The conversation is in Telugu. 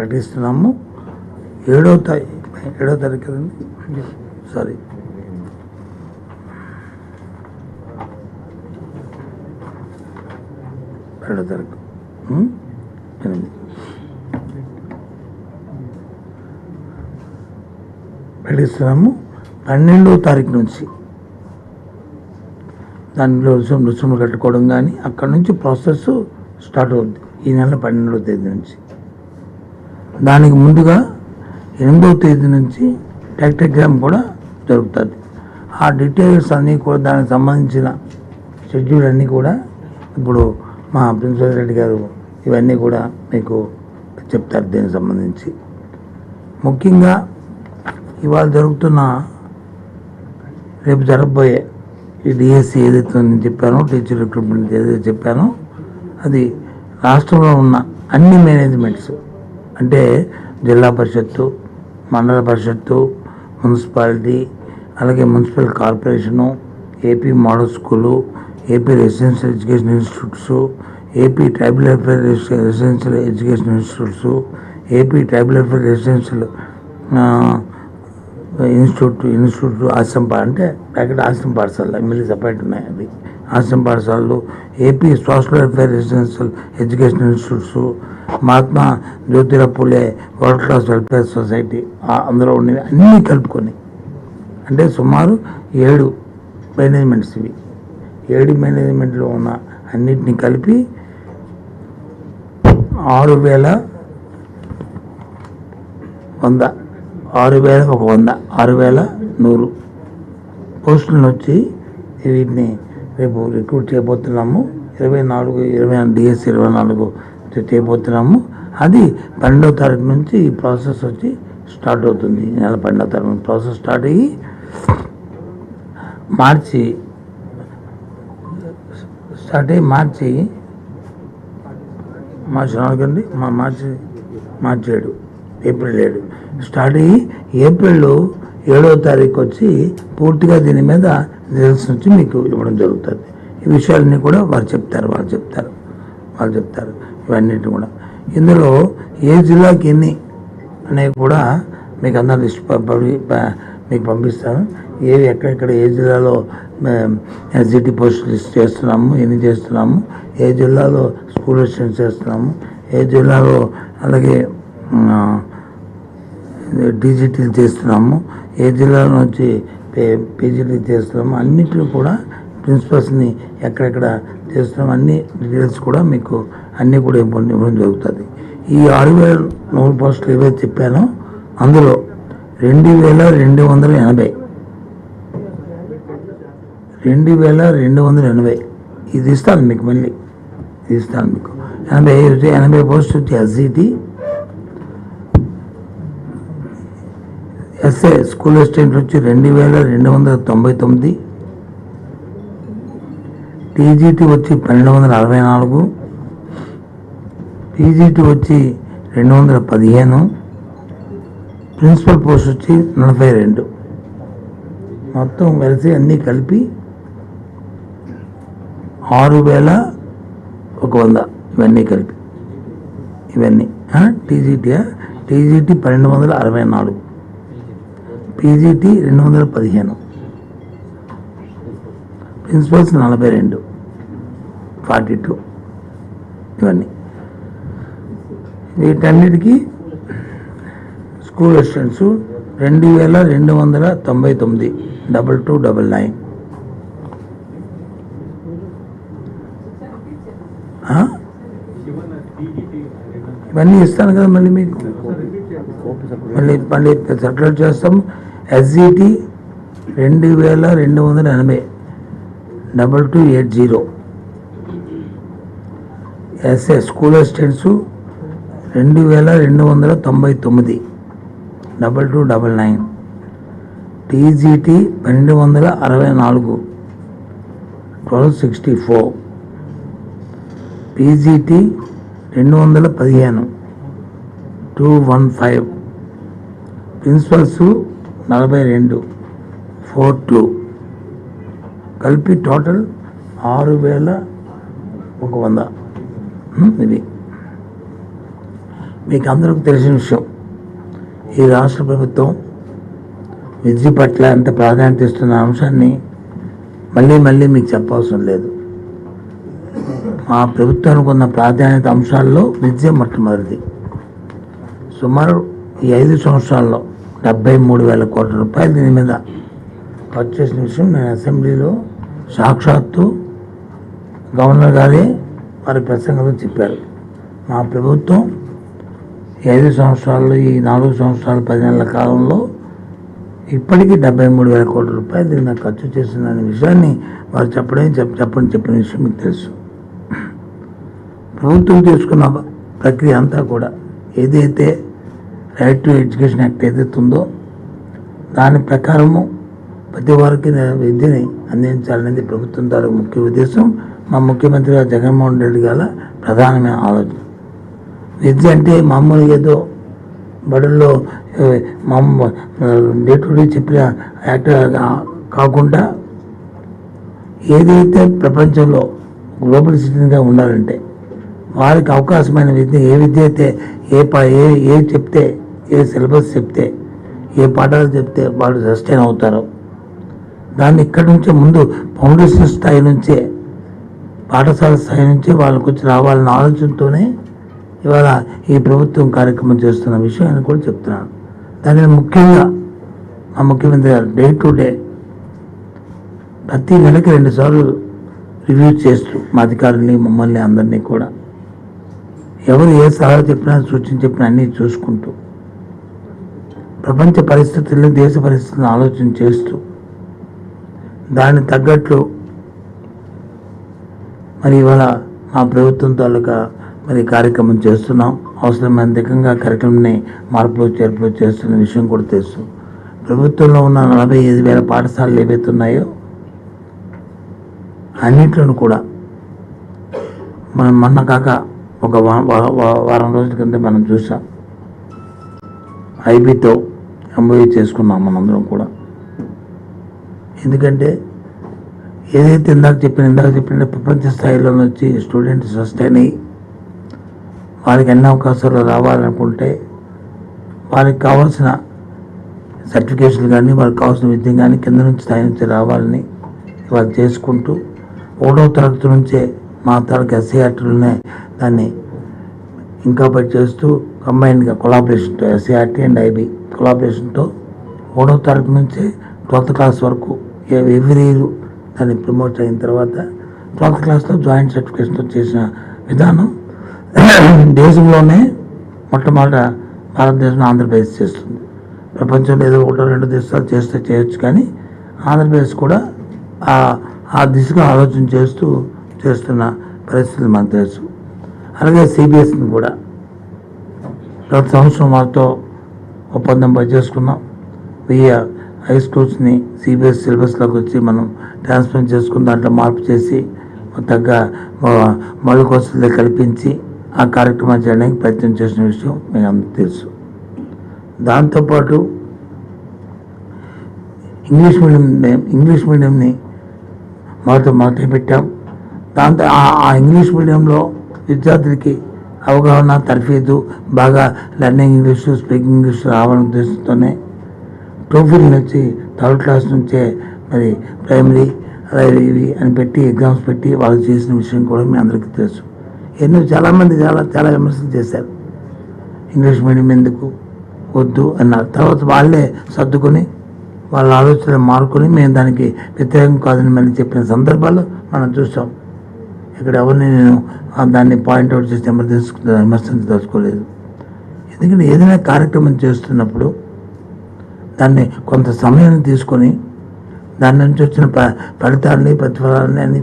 ప్రకటిస్తున్నాము. 7వ తారీఖు కదండి, సారీ, 7వ తారీఖు ప్రకటిస్తున్నాము. 12వ తారీఖు నుంచి దానిలో రుసుములు కట్టుకోవడం కానీ అక్కడ నుంచి ప్రాసెస్ స్టార్ట్ అవుద్ది. ఈ నెల 12వ తేదీ నుంచి. దానికి ముందుగా 8వ తేదీ నుంచి టెక్టోగ్రామ్ కూడా జరుగుతుంది. ఆ డీటెయిల్స్ అన్నీ కూడా దానికి సంబంధించిన షెడ్యూల్ అన్నీ కూడా ఇప్పుడు మా ప్రిన్సిపల్ రెడ్డి గారు ఇవన్నీ కూడా మీకు చెప్తారు. దీనికి సంబంధించి ముఖ్యంగా ఇవాళ జరుగుతున్న, రేపు జరగబోయే ఈ డిఎస్సి ఏదైతే నేను చెప్పానో, టీచర్ రిక్రూట్మెంట్ ఏదైతే చెప్పానో, అది రాష్ట్రంలో ఉన్న అన్ని మేనేజ్మెంట్స్ అంటే జిల్లా పరిషత్తు, మండల పరిషత్తు, మున్సిపాలిటీ, అలాగే municipal corporation, AP model school, AP residential education institutes, AP tribal welfare residential education institutes, AP tribal welfare residential institute అంటే ప్యాకెట్ ఆశ్రమ పాఠశాలలు ఎమ్మెల్యే సపరేట్ ఉన్నాయి. అది ఆశ్రమ పాఠశాలలు, AP social welfare residential education institutes, Mahatma Jyotirao Phule world class welfare society, అందులో ఉన్నవి అన్నీ కలుపుకొని, అంటే సుమారు 7 మేనేజ్మెంట్స్. ఇవి 7 మేనేజ్మెంట్లో ఉన్న అన్నిటినీ కలిపి 6,100 పోస్టులను వచ్చి వీటిని రేపు రిక్రూట్ చేయబోతున్నాము. 24 డిఎస్సి 24 చేయబోతున్నాము. అది 12వ తారీఖు నుంచి ఈ ప్రాసెస్ వచ్చి స్టార్ట్ అవుతుంది. ఈ నెల 12వ తారీఖు ప్రాసెస్ స్టార్ట్ అయ్యి మార్చి మార్చి 7, ఏప్రిల్ 7 స్టార్ట్ అయ్యి ఏప్రిల్ 7వ తారీఖు వచ్చి పూర్తిగా దీని మీద రిజల్ట్స్ నుంచి మీకు ఇవ్వడం జరుగుతుంది. ఈ విషయాలన్నీ కూడా వాళ్ళు చెప్తారు. ఇవన్నిటి కూడా ఇందులో ఏ జిల్లాకి ఎన్ని అనేవి కూడా మీకు అందరూ లిస్ట్ మీకు పంపిస్తాను. ఏవి ఎక్కడెక్కడ ఏ జిల్లాలో ఎస్జిటి పోస్ట్ లిస్ట్ చేస్తున్నాము, ఎన్ని చేస్తున్నాము, ఏ జిల్లాలో స్కూల్ అసిస్టెంట్ చేస్తున్నాము, ఏ జిల్లాలో అలాగే డీజీటీలు చేస్తున్నాము, ఏ జిల్లాలో నుంచి పీజీటీలు చేస్తున్నాము, అన్నింటినీ కూడా ప్రిన్సిపల్స్ని ఎక్కడెక్కడ చేస్తున్నాము అన్ని డీటెయిల్స్ కూడా మీకు అన్నీ కూడా ఇవ్వడం జరుగుతుంది. ఈ 6,100 పోస్టులు ఏవైతే చెప్పానో అందులో 2,280 ఇది ఇస్తాను మీకు. మళ్ళీ ఇది ఇస్తాను మీకు. 80 పోస్టులు వచ్చి ఎస్జిటి, ఎస్ఏ స్కూల్ అసిస్టెంట్ వచ్చి 2,299, టీజీటీ వచ్చి 1,264, పీజీటీ వచ్చి 215, ప్రిన్సిపల్ పోస్ట్ వచ్చి 42. మొత్తం కలిసి అన్నీ కలిపి 6,100 ఇవన్నీ కలిపి. ఇవన్నీ టీజీటీ 1,264, పీజీటీ 215, ప్రిన్సిపల్స్ 42, 42. ఇవన్నీ వీటన్నిటికీ స్కూల్ అసిస్టెంట్స్ 2,299, 2299. ఇవన్నీ ఇస్తాను కదా మళ్ళీ మీకు. మళ్ళీ సర్క్యులేట్ చేస్తాము. SGT 2,280, 2280. SA school assistants 2,299, 2299. TGT 1,264, 1264. PGT 215, 215. Principals 42, 42. కలిపి టోటల్ 6,100. ఇది మీకు అందరికీ తెలిసిన విషయం, ఈ రాష్ట్ర ప్రభుత్వం విద్య పట్ల ఎంత ప్రాధాన్యత ఇస్తున్న అంశాన్ని మళ్ళీ మీకు చెప్పవసరం లేదు. మా ప్రభుత్వానికి ఉన్న ప్రాధాన్యత అంశాల్లో విద్య మొట్టమొదటిది. సుమారు ఈ 5 సంవత్సరాల్లో 73,000 కోట్ల రూపాయలు దీని మీద ఖర్చు చేసిన విషయం నేను అసెంబ్లీలో సాక్షాత్తు గవర్నర్ గారే వారి ప్రసంగంలో చెప్పారు. మా ప్రభుత్వం ఈ 5 సంవత్సరాల్లో, ఈ 4 సంవత్సరాల 10 నెలల కాలంలో ఇప్పటికీ 73,000 కోట్ల రూపాయలు దీని మీద ఖర్చు చేస్తుందనే విషయాన్ని వారు చెప్పిన విషయం మీకు తెలుసు. ప్రభుత్వం తీసుకున్న ప్రక్రియ అంతా కూడా ఏదైతే రైట్ టు ఎడ్యుకేషన్ యాక్ట్ ఏదైతే ఉందో దాని ప్రకారము ప్రతి వారికి విద్యని అందించాలనేది ప్రభుత్వం ద్వారా ముఖ్య ఉద్దేశం. మా ముఖ్యమంత్రి గారు జగన్మోహన్ రెడ్డి గారి ప్రధానమైన ఆలోచన. విద్య అంటే మామూలుగా ఏదో బడుల్లో డే టు డే చెప్పిన యాక్ట్ కాకుండా ఏదైతే ప్రపంచంలో గ్లోబల్ సిటిజన్గా ఉండాలంటే వారికి అవకాశమైన విద్య, ఏ విద్య అయితే ఏ చెప్తే, ఏ సిలబస్ చెప్తే, ఏ పాఠాలు చెప్తే వాళ్ళు సస్టైన్ అవుతారో దాన్ని ఇక్కడి నుంచే ముందు ఫౌండేషన్ స్థాయి నుంచే, పాఠశాల స్థాయి నుంచే వాళ్ళకు వచ్చి రావాలన్న ఆలోచనతోనే ఇవాళ ఈ ప్రభుత్వం కార్యక్రమం చేస్తున్న విషయం అని కూడా చెప్తున్నాను. దానిని ముఖ్యంగా మా ముఖ్యమంత్రి గారు డే టు డే ప్రతి నెలకి 2 సార్లు రివ్యూ చేస్తూ మా అధికారుల్ని, మమ్మల్ని అందరినీ కూడా ఎవరు ఏ సలహా చెప్పినా, సూచన చెప్పినా అన్నీ చూసుకుంటూ ప్రపంచ పరిస్థితులను, దేశ పరిస్థితులను ఆలోచన చేస్తూ దానికి తగ్గట్లు మరి ఇవాళ మా ప్రభుత్వం తాలూకా మరి కార్యక్రమం చేస్తున్నాం. అవసరమైన దిగంగా కార్యక్రమాన్ని మార్పులు చేర్పులు చేస్తున్న విషయం కూడా తెలుసు. ప్రభుత్వంలో ఉన్న 45,000 పాఠశాలలు ఏవైతే ఉన్నాయో అన్నింటిలో కూడా మనం మొన్న కాక ఒక వారం రోజుల కింద మనం చూసాం, ఐబీతో ఎంఓయూ చేసుకున్నాం మనందరం కూడా. ఎందుకంటే ఏదైతే ఇందాక చెప్పిన ప్రపంచ స్థాయిలో వచ్చి స్టూడెంట్స్ సస్టైన్ అయ్యి వారికి ఎన్ని అవకాశాలు రావాలనుకుంటే వారికి కావాల్సిన సర్టిఫికేషన్లు కానీ, వారికి కావాల్సిన విద్య కానీ కింద నుంచి స్థాయి నుంచి రావాలని వాళ్ళు చేసుకుంటూ 1వ తరగతి నుంచే మా తాలూకు ఎస్సీఆర్టీలోనే దాన్ని ఇంకా చేస్తూ కంబైన్డ్గా కొలాబరేషన్తో ఎస్సీఆర్టీ అండ్ ఐబీ కొలాబరేషన్తో 1వ తరగతి నుంచే 12th క్లాస్ వరకు ఎవ్రీ ఇయర్ దాన్ని ప్రమోట్ అయిన తర్వాత 12th క్లాస్లో జాయింట్ సర్టిఫికేషన్తో చేసిన విధానం దేశంలోనే మొట్టమొదట భారతదేశంలో ఆంధ్రప్రదేశ్ చేస్తుంది. ప్రపంచంలో ఏదో 1-2 దేశాలు చేయొచ్చు, కానీ ఆంధ్రప్రదేశ్ కూడా ఆ దిశగా ఆలోచన చేస్తున్న పరిస్థితులు మనకు తెలుసు. అలాగే సిబిఎస్ని కూడా గత సంవత్సరం వారితో ఒప్పందం చేసుకున్నాం. 1000 హై స్కూల్స్ని సిబిఎస్ సిలబస్లోకి వచ్చి మనం ట్రాన్స్ఫర్ చేసుకుని దాంట్లో మార్పు చేసి తగ్గ మౌలిక వసతులు కల్పించి ఆ కార్యక్రమాలు చేయడానికి ప్రయత్నం చేసిన విషయం మీకు అందరికీ తెలుసు. దాంతోపాటు ఇంగ్లీష్ మీడియంని మొదట పెట్టాం. దాంతో ఆ ఇంగ్లీష్ మీడియంలో విద్యార్థులకి అవగాహన, తర్ఫీదు, బాగా లెర్నింగ్ ఇంగ్లీష్, స్పీకింగ్ ఇంగ్లీష్ రావాలనే ఉద్దేశంతోనే టోఫిల్ నుంచి 3rd క్లాస్ నుంచే మరి ప్రైమరీ అలాగే ఇవి అని పెట్టి ఎగ్జామ్స్ పెట్టి వాళ్ళు చేసిన విషయం కూడా మీ అందరికీ తెలుసు. చాలామంది చాలా విమర్శలు చేశారు, ఇంగ్లీష్ మీడియం ఎందుకు వద్దు అన్నారు. తర్వాత వాళ్ళే సర్దుకొని వాళ్ళ ఆలోచనలు మార్చుకొని మేము దానికి వ్యతిరేకం కాదని మళ్ళీ చెప్పిన సందర్భాలు మనం చూసాం. ఇక్కడ ఎవరిని నేను దాన్ని పాయింట్అవుట్ చేసి విమర్శించదలుచుకోలేదు. ఎందుకంటే ఏదైనా కార్యక్రమం చేస్తున్నప్పుడు దాన్ని కొంత సమయాన్ని తీసుకొని దాని నుంచి వచ్చిన ఫలితాలని, ప్రతిఫలాలని అన్ని